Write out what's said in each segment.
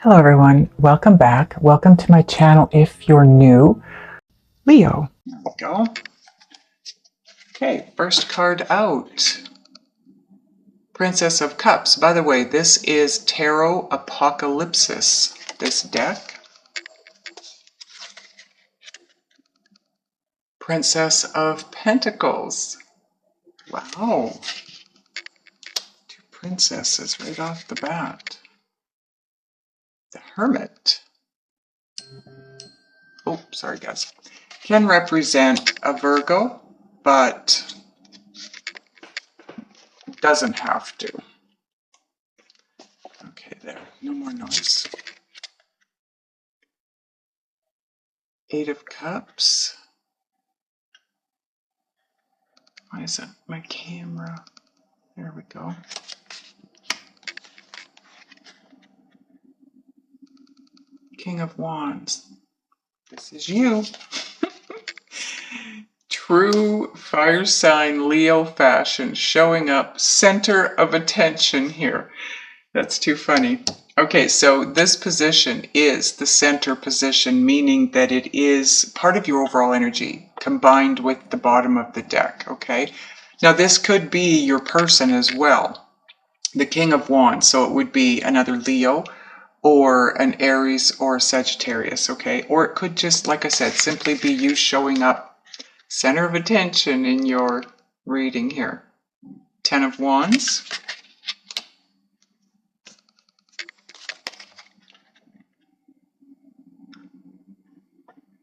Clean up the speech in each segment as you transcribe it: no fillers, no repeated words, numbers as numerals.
Hello everyone, welcome back. Welcome to my channel if you're new. Leo. There we go. Okay, first card out. Princess of Cups. By the way, this is Tarot Apocalypsis, this deck. Princess of Pentacles. Wow. Two princesses right off the bat. The Hermit. Oh, sorry guys. Can represent a Virgo, but doesn't have to. Okay, there. No more noise. Eight of Cups. Why is that my camera? There we go. King of Wands. This is you. True fire sign Leo fashion, showing up center of attention here. That's too funny. Okay, so this position is the center position, meaning that it is part of your overall energy combined with the bottom of the deck, okay? Now this could be your person as well. The King of Wands, so it would be another Leo or an Aries or a Sagittarius, okay? Or it could just, like I said, simply be you showing up center of attention in your reading here. Ten of Wands.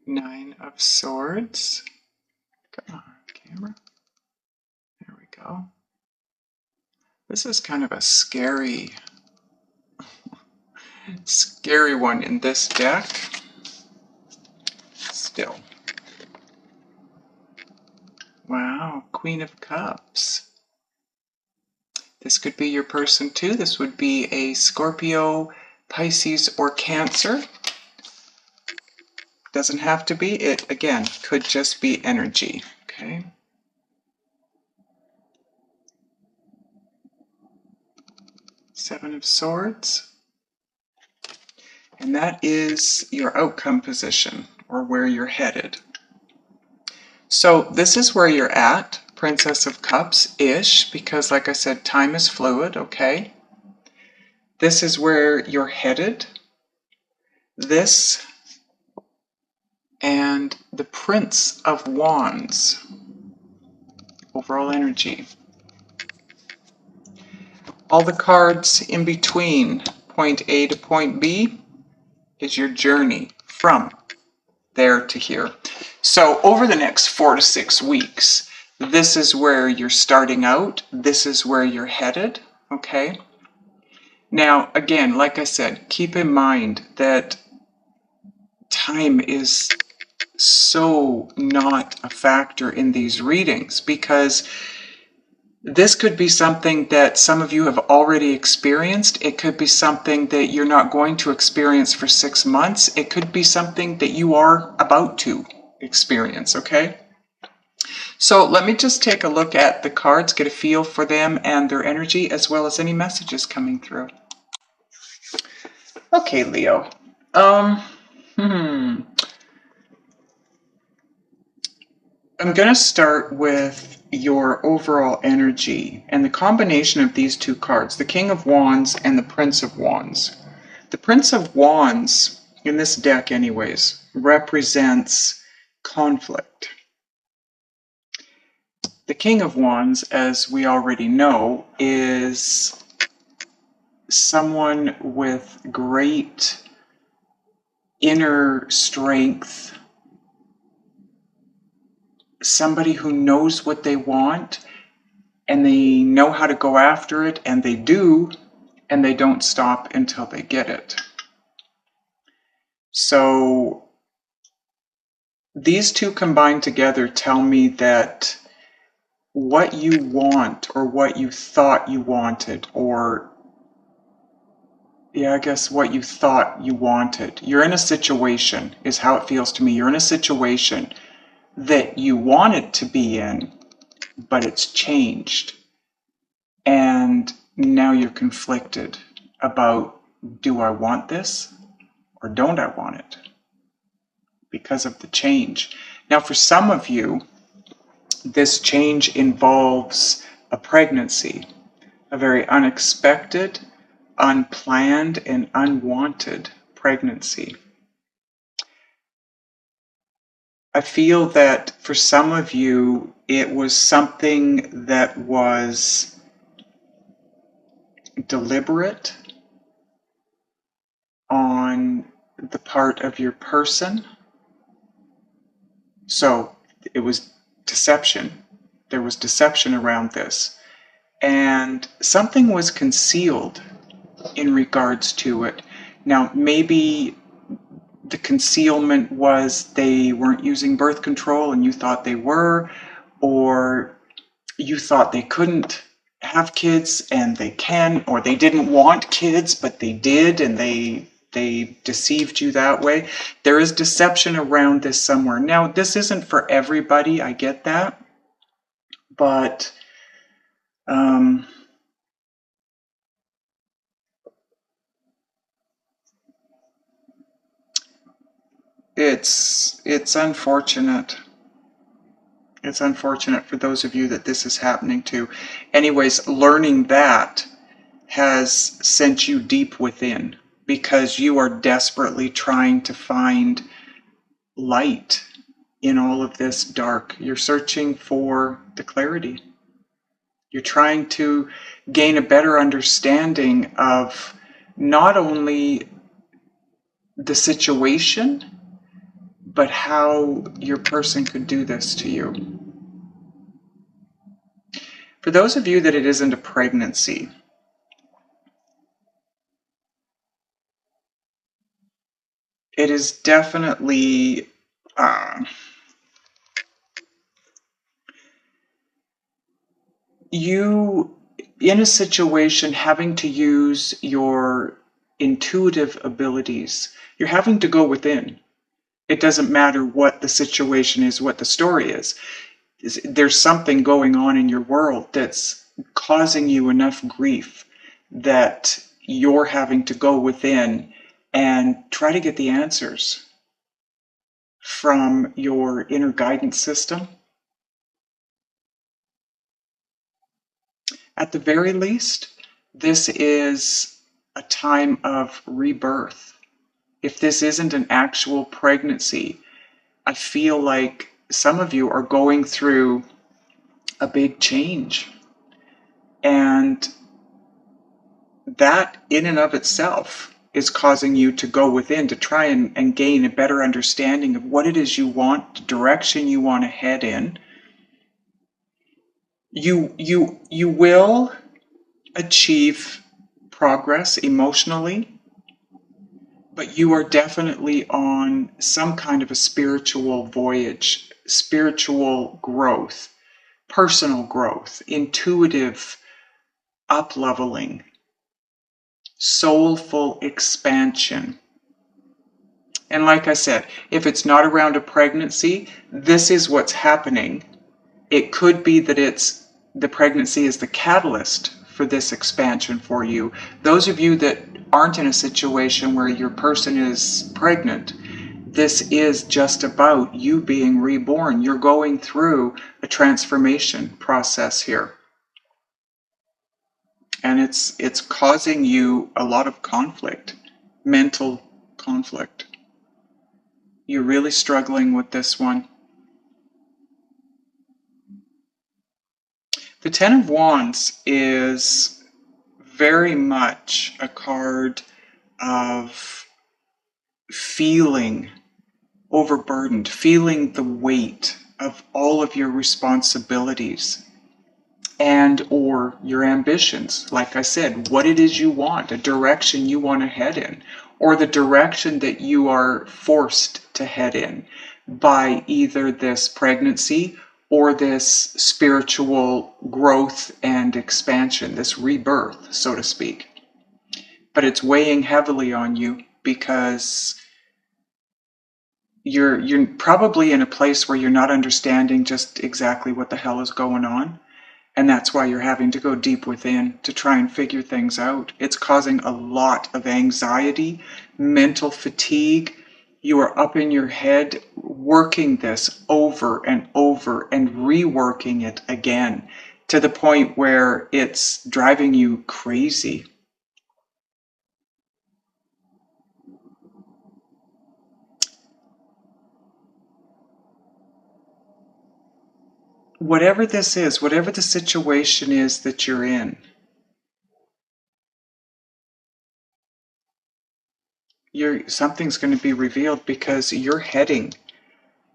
Nine of Swords. Come on, camera. There we go. This is kind of a scary one in this deck. Still. Wow, Queen of Cups. This could be your person too. This would be a Scorpio, Pisces, or Cancer. Doesn't have to be. It, again, could just be energy, okay? Seven of Swords. And that is your outcome position, or where you're headed. So this is where you're at, Princess of Cups-ish, because like I said, time is fluid, okay? This is where you're headed. This and the Prince of Wands. Overall energy. All the cards in between point A to point B is your journey from there to here. So over the next 4 to 6 weeks, this is where you're starting out. This is where you're headed, okay? Now, again, like I said, keep in mind that time is so not a factor in these readings, because this could be something that some of you have already experienced. It could be something that you're not going to experience for 6 months. It could be something that you are about to experience, okay? So let me just take a look at the cards, get a feel for them and their energy, as well as any messages coming through. Okay, Leo. I'm going to start with your overall energy and the combination of these two cards, the King of Wands and the Prince of Wands. The Prince of Wands, in this deck anyways, represents conflict. The King of Wands, as we already know, is someone with great inner strength, somebody who knows what they want and they know how to go after it, and they do, and they don't stop until they get it. So these two combined together tell me that what you want, or what you thought you wanted, or I guess what you thought you wanted, you're in a situation, is how it feels to me. You're in a situation that you wanted to be in, but it's changed. And now you're conflicted about Do I want this or don't I want it? Because of the change. Now, for some of you, this change involves a pregnancy, a very unexpected, unplanned, and unwanted pregnancy. I feel that for some of you, it was something that was deliberate on the part of your person. So it was deception. There was deception around this. And something was concealed in regards to it. Now, maybe the concealment was they weren't using birth control and you thought they were, or you thought they couldn't have kids and they can, or they didn't want kids but they did and they deceived you that way. There is deception around this somewhere. Now, this isn't for everybody, I get that, but it's unfortunate. It's unfortunate for those of you that this is happening to. Anyways, learning that has sent you deep within because you are desperately trying to find light in all of this dark. You're searching for the clarity. You're trying to gain a better understanding of not only the situation, but how your person could do this to you. For those of you that it isn't a pregnancy, it is definitely you in a situation having to use your intuitive abilities. You're having to go within. It doesn't matter what the situation is, what the story is. There's something going on in your world that's causing you enough grief that you're having to go within and try to get the answers from your inner guidance system. At the very least, this is a time of rebirth. If this isn't an actual pregnancy, I feel like some of you are going through a big change. And that in and of itself is causing you to go within to try and gain a better understanding of what it is you want, the direction you want to head in. You will achieve progress emotionally, but you are definitely on some kind of a spiritual voyage, spiritual growth, personal growth, intuitive up-leveling, soulful expansion. And like I said, if it's not around a pregnancy, this is what's happening. It could be that the pregnancy is the catalyst for this expansion for you. Those of you that aren't in a situation where your person is pregnant, this is just about you being reborn. You're going through a transformation process here. And it's causing you a lot of conflict, mental conflict. You're really struggling with this one. The Ten of Wands is very much a card of feeling overburdened, feeling the weight of all of your responsibilities and or your ambitions. Like I said, what it is you want, a direction you want to head in, or the direction that you are forced to head in by either this pregnancy or this spiritual growth and expansion, this rebirth, so to speak. But it's weighing heavily on you because you're probably in a place where you're not understanding just exactly what the hell is going on. And that's why you're having to go deep within to try and figure things out. It's causing a lot of anxiety, mental fatigue. You are up in your head working this over and over and reworking it again to the point where it's driving you crazy. Whatever this is, whatever the situation is that you're in, something's going to be revealed because you're heading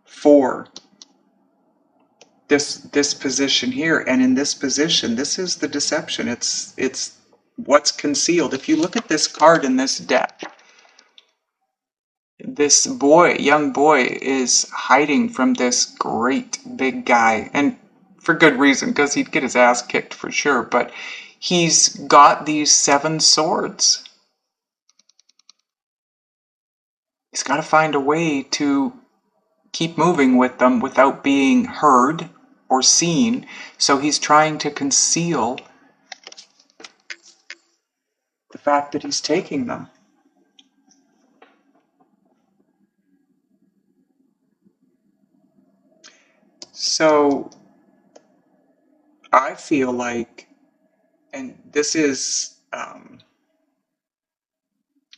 for this position here, and in this position, this is the deception. It's what's concealed. If you look at this card in this deck, this young boy is hiding from this great big guy, and for good reason, because he'd get his ass kicked for sure, but he's got these 7 swords. He's got to find a way to keep moving with them without being heard or seen, so he's trying to conceal the fact that he's taking them. So I feel like, and this is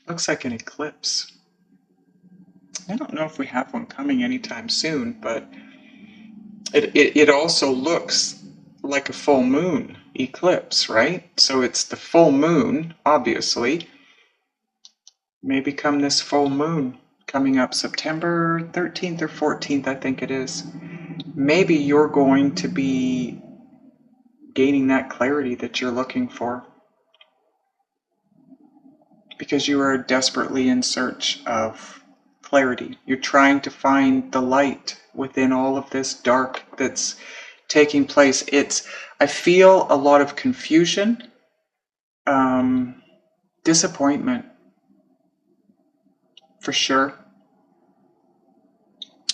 looks like an eclipse. I don't know if we have one coming anytime soon, but it also looks like a full moon eclipse, right? So it's the full moon, obviously. Maybe come this full moon coming up September 13th or 14th, I think it is. Maybe you're going to be gaining that clarity that you're looking for, because you are desperately in search of clarity. You're trying to find the light within all of this dark that's taking place. I feel a lot of confusion, disappointment, for sure.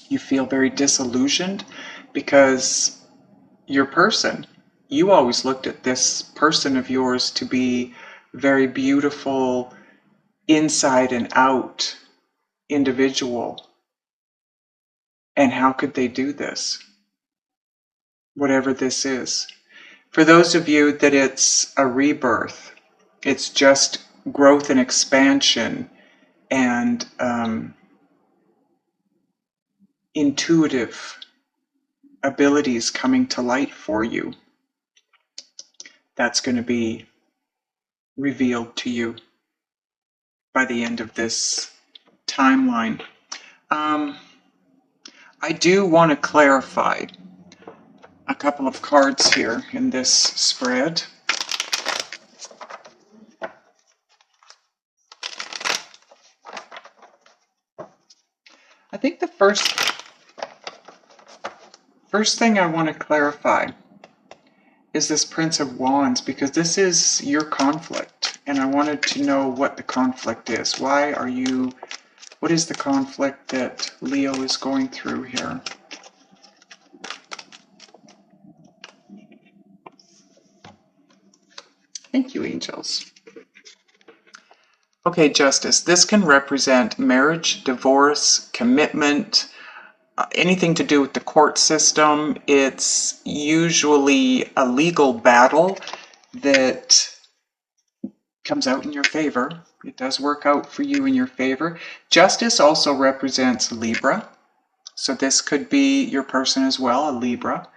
You feel very disillusioned because your person, you always looked at this person of yours to be very beautiful, inside and out individual. And how could they do this? Whatever this is. For those of you that it's a rebirth, it's just growth and expansion and intuitive abilities coming to light for you. That's going to be revealed to you by the end of this timeline. I do want to clarify a couple of cards here in this spread. I think the first thing I want to clarify is this Prince of Wands, because this is your conflict, and I wanted to know what the conflict is. What is the conflict that Leo is going through here? Thank you, angels. Okay, Justice. This can represent marriage, divorce, commitment, anything to do with the court system. It's usually a legal battle that comes out in your favor. It does work out for you in your favor. Justice also represents Libra. So this could be your person as well, a Libra.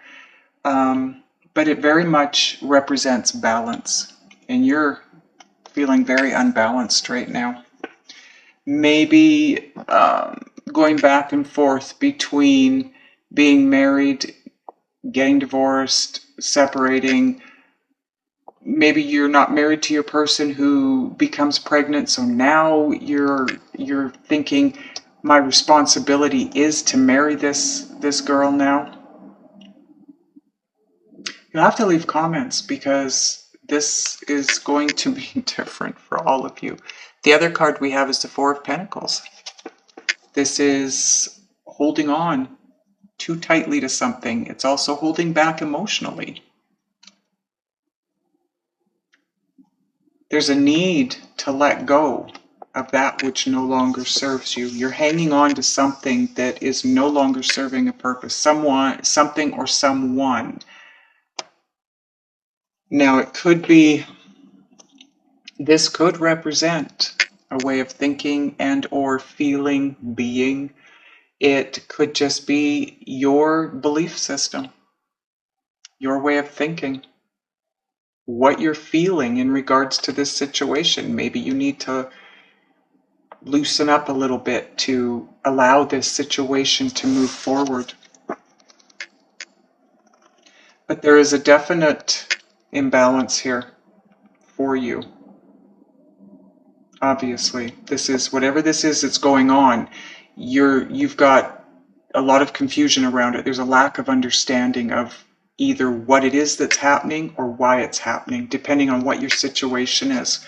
But it very much represents balance. And you're feeling very unbalanced right now. Maybe going back and forth between being married, getting divorced, separating. Maybe you're not married to your person who becomes pregnant, so now you're thinking, my responsibility is to marry this girl now. You'll have to leave comments because this is going to be different for all of you. The other card we have is the Four of Pentacles. This is holding on too tightly to something. It's also holding back emotionally. There's a need to let go of that which no longer serves you. You're hanging on to something that is no longer serving a purpose. Someone, something, or someone. Now, it could be, this could represent a way of thinking and or feeling, being. It could just be your belief system, your way of thinking, what you're feeling in regards to this situation. Maybe you need to loosen up a little bit to allow this situation to move forward. But there is a definite imbalance here for you. Obviously, this is whatever this is that's going on. You've got a lot of confusion around it. There's a lack of understanding of either what it is that's happening or why it's happening, depending on what your situation is.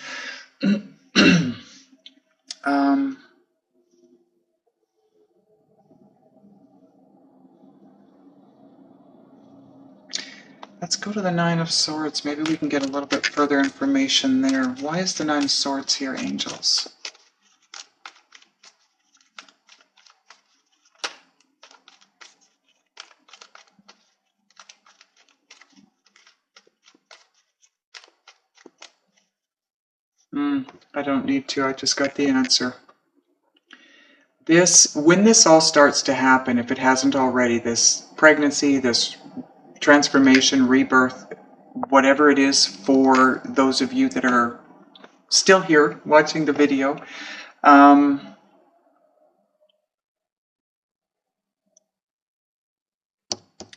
Let's go to the Nine of Swords. Maybe we can get a little bit further information there. Why is the Nine of Swords here, angels? I don't need to. I just got the answer. When this all starts to happen, if it hasn't already, this pregnancy, this transformation, rebirth, whatever it is for those of you that are still here watching the video,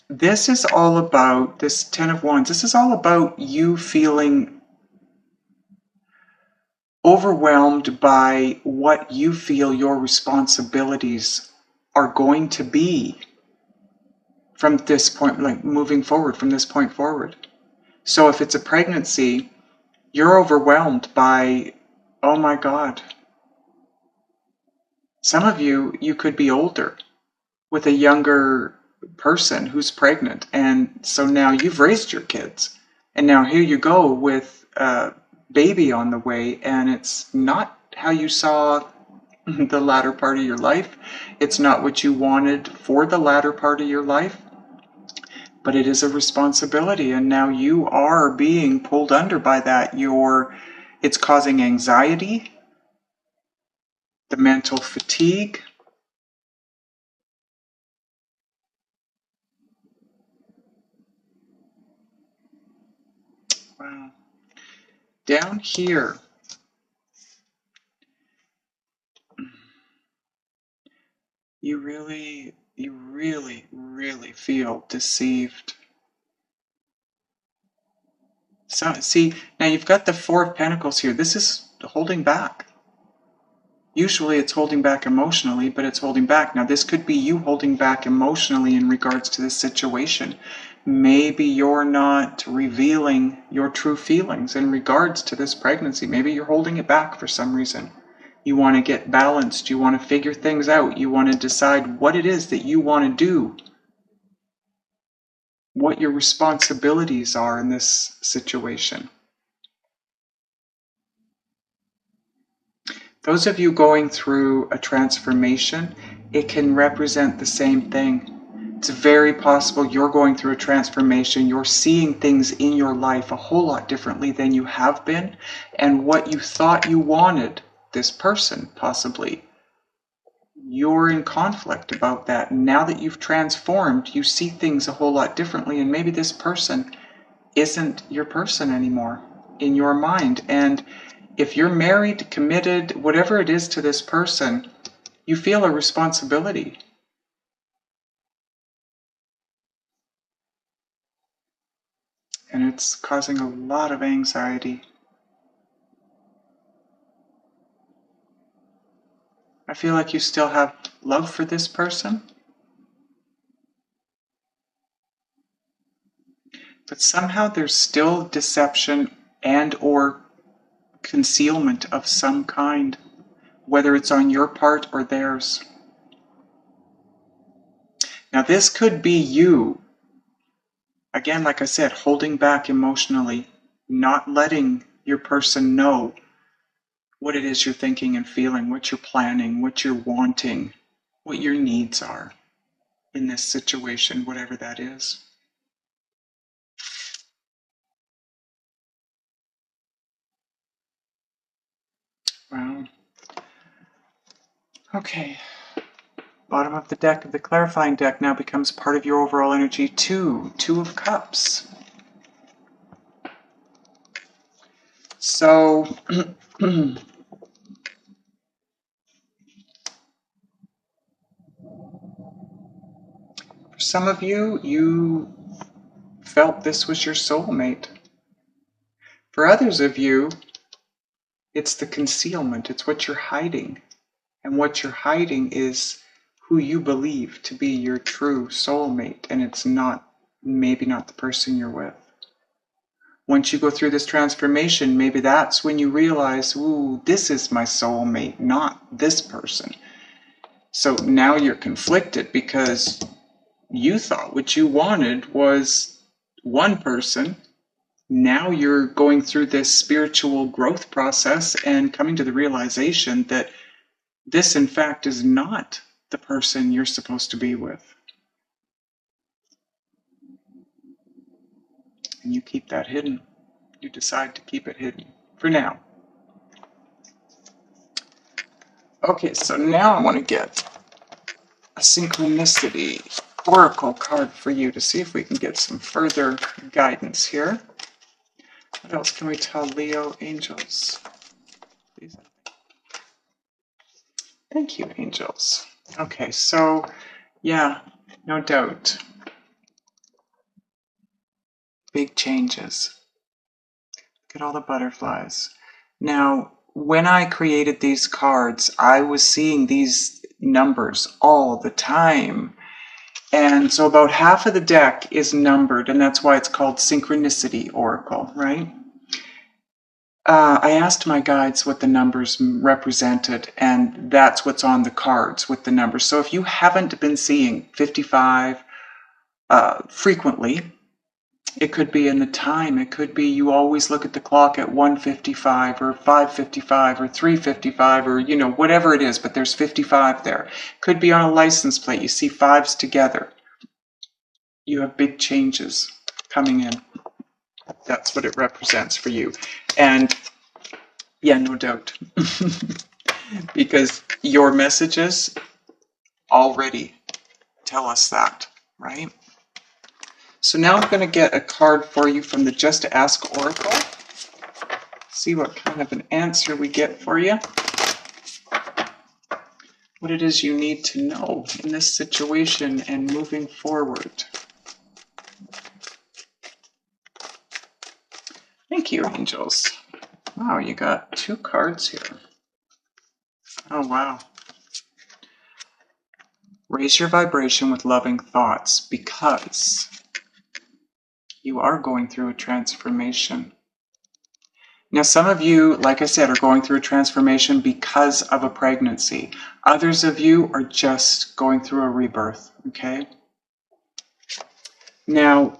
this is all about, this Ten of Wands, this is all about you feeling overwhelmed by what you feel your responsibilities are going to be from this point, like moving forward, from this point forward. So if it's a pregnancy, you're overwhelmed by, oh my God. Some of you could be older with a younger person who's pregnant, and so now you've raised your kids, and now here you go with baby on the way, and it's not how you saw the latter part of your life. It's not what you wanted for the latter part of your life, but it is a responsibility, and now you are being pulled under by that. It's causing anxiety, the mental fatigue. Wow. Down here, you really feel deceived. So, see, now you've got the Four of Pentacles here. This is holding back. Usually it's holding back emotionally, but it's holding back. Now, this could be you holding back emotionally in regards to this situation. Maybe you're not revealing your true feelings in regards to this pregnancy. Maybe you're holding it back for some reason. You want to get balanced. You want to figure things out. You want to decide what it is that you want to do. What your responsibilities are in this situation. Those of you going through a transformation, it can represent the same thing. It's very possible you're going through a transformation. You're seeing things in your life a whole lot differently than you have been. And what you thought you wanted, this person possibly, you're in conflict about that. Now that you've transformed, you see things a whole lot differently. And maybe this person isn't your person anymore in your mind. And if you're married, committed, whatever it is to this person, you feel a responsibility. And it's causing a lot of anxiety. I feel like you still have love for this person, but somehow there's still deception and or concealment of some kind, whether it's on your part or theirs. Now this could be you, again, like I said, holding back emotionally, not letting your person know what it is you're thinking and feeling, what you're planning, what you're wanting, what your needs are in this situation, whatever that is. Wow. Okay. Bottom of the deck of the clarifying deck now becomes part of your overall energy too. Two of Cups. So, for some of you, you felt this was your soulmate. For others of you, it's the concealment. It's what you're hiding. And what you're hiding is who you believe to be your true soulmate. And it's not, maybe not the person you're with. Once you go through this transformation, maybe that's when you realize, ooh, this is my soulmate, not this person. So now you're conflicted because you thought what you wanted was one person. Now you're going through this spiritual growth process and coming to the realization that this, in fact, is not the person you're supposed to be with. And you keep that hidden. You decide to keep it hidden for now. Okay, so now I want to get a synchronicity oracle card for you to see if we can get some further guidance here. What else can we tell Leo angels? Please. Thank you, angels. Okay, so yeah, no doubt. Big changes. Look at all the butterflies. Now, when I created these cards, I was seeing these numbers all the time. And so about half of the deck is numbered, and that's why it's called Synchronicity Oracle, right? I asked my guides what the numbers represented, and that's what's on the cards with the numbers. So if you haven't been seeing 55 frequently, it could be in the time. It could be you always look at the clock at 1:55 or 5:55 or 3:55 or, you know, whatever it is, but there's 55 there. Could be on a license plate. You see fives together. You have big changes coming in. That's what it represents for you. And yeah, no doubt. Because your messages already tell us that, right? So now I'm going to get a card for you from the Just Ask Oracle. See what kind of an answer we get for you. What it is you need to know in this situation and moving forward. Thank you, angels. Wow, you got 2 cards here. Oh, wow. Raise your vibration with loving thoughts because you are going through a transformation. Now, some of you, like I said, are going through a transformation because of a pregnancy. Others of you are just going through a rebirth, okay? Now,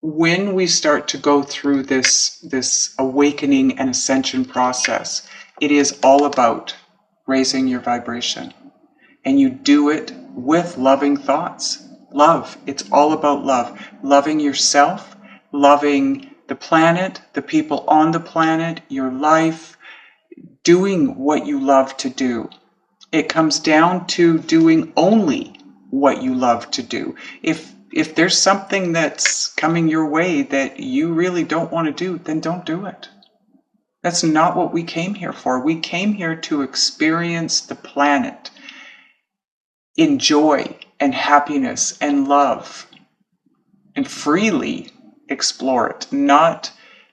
when we start to go through this awakening and ascension process, it is all about raising your vibration. And you do it with loving thoughts. Love. It's all about love. Loving yourself, loving the planet, the people on the planet, your life, doing what you love to do. It comes down to doing only what you love to do. If there's something that's coming your way that you really don't want to do, then don't do it. That's not what we came here for. We came here to experience the planet in joy and happiness and love and freely explore it, not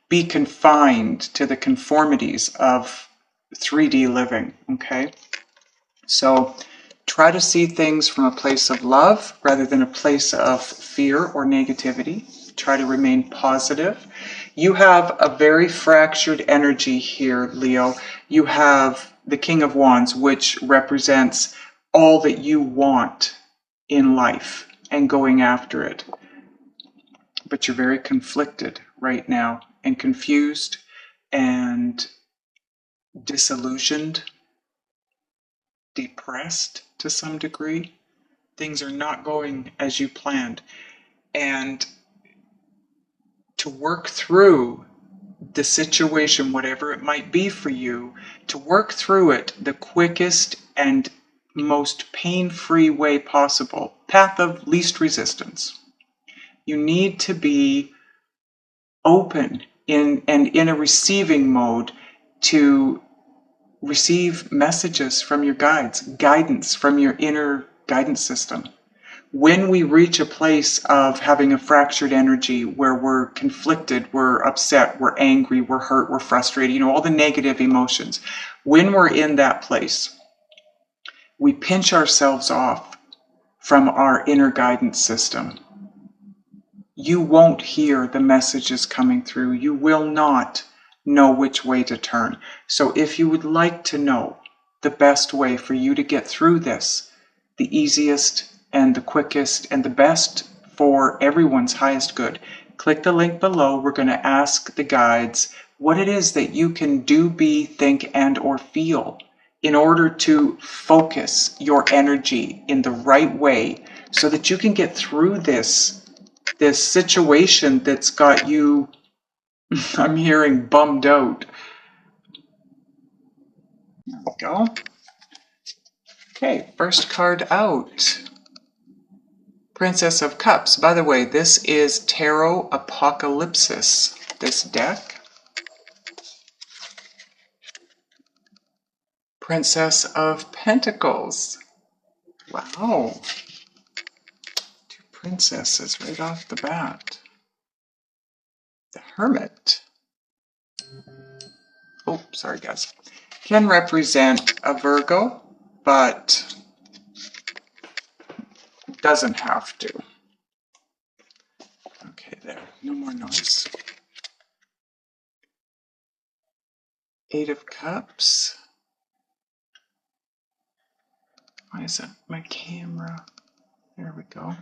be confined to the conformities of 3D living, okay? So try to see things from a place of love rather than a place of fear or negativity. Try to remain positive. You have a very fractured energy here, Leo. You have the King of Wands, which represents all that you want in life and going after it. But you're very conflicted right now and confused and disillusioned, depressed to some degree. Things are not going as you planned. And to work through the situation, whatever it might be for you, to work through it the quickest and most pain-free way possible, path of least resistance. You need to be open and in a receiving mode to receive messages from your guides, guidance from your inner guidance system. When we reach a place of having a fractured energy where we're conflicted, we're upset, we're angry, we're hurt, we're frustrated, all the negative emotions, when we're in that place, we pinch ourselves off from our inner guidance system. You won't hear the messages coming through. You will not know which way to turn. So if you would like to know the best way for you to get through this, the easiest and the quickest and the best for everyone's highest good, click the link below. We're going to ask the guides what it is that you can do, be, think, and or feel in order to focus your energy in the right way so that you can get through this situation that's got you, I'm hearing, bummed out. There we go. Okay, first card out. Princess of Cups. By the way, this is Tarot Apocalypsis, this deck. Princess of Pentacles. Wow. Two princesses right off the bat. The Hermit. Oh, sorry guys. Can represent a Virgo, but doesn't have to. Okay, there. No more noise. Eight of Cups. Why is that my camera? There we go.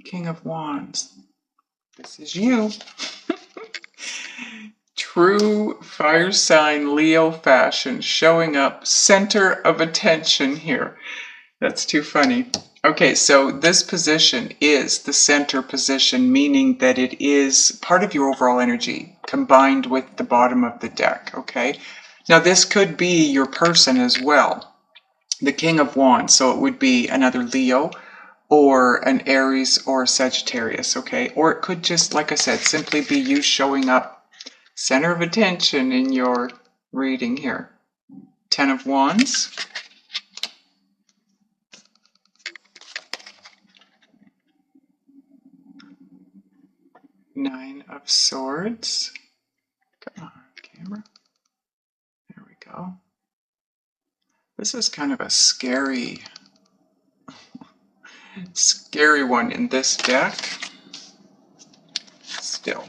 King of Wands. This is you. True fire sign Leo fashion, showing up center of attention here. That's too funny. Okay, so this position is the center position, meaning that it is part of your overall energy combined with the bottom of the deck, okay? Now this could be your person as well, the King of Wands, so it would be another Leo or an Aries or a Sagittarius, okay? Or it could just, like I said, simply be you showing up center of attention in your reading here. Ten of Wands. Nine of Swords. Come on, camera. There we go. This is kind of a scary one in this deck. Still.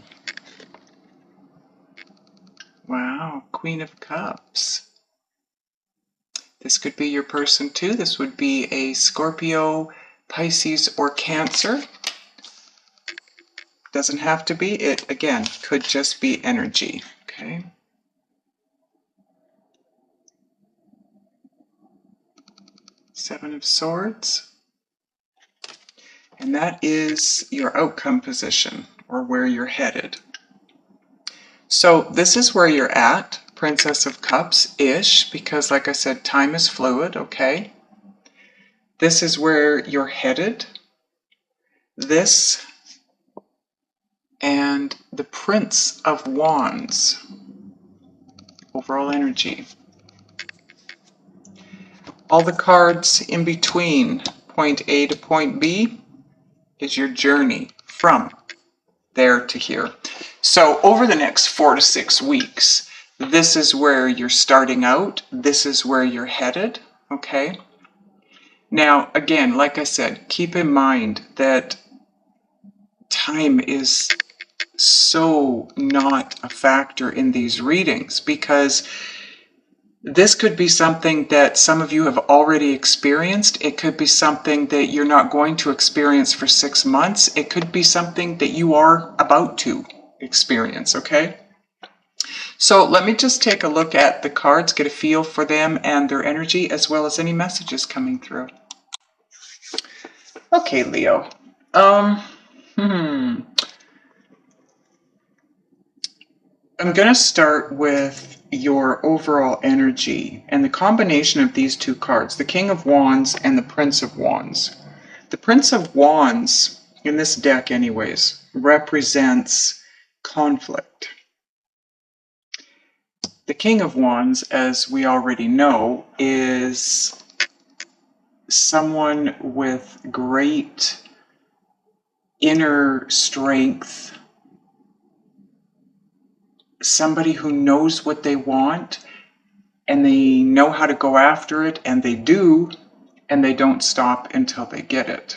Wow, Queen of Cups. This could be your person too. This would be a Scorpio, Pisces, or Cancer. Doesn't have to be. It, again, could just be energy, okay? Seven of Swords. And that is your outcome position, or where you're headed. So this is where you're at, Princess of Cups-ish, because like I said, time is fluid, okay? This is where you're headed. This and the Prince of Wands. Overall energy. All the cards in between point A to point B is your journey from there to here. So over the next 4 to 6 weeks, this is where you're starting out. This is where you're headed, okay? Now, again, like I said, keep in mind that time is so not a factor in these readings because This could be something that some of you have already experienced. It could be something that you're not going to experience for 6 months. It could be something that you are about to experience, okay? So let me just take a look at the cards, get a feel for them and their energy, as well as any messages coming through. Okay, Leo. I'm going to start with your overall energy and the combination of these two cards, the King of Wands and the Prince of Wands. The Prince of Wands, in this deck anyways, represents conflict. The King of Wands, as we already know, is someone with great inner strength, somebody who knows what they want and they know how to go after it, and they do, and they don't stop until they get it.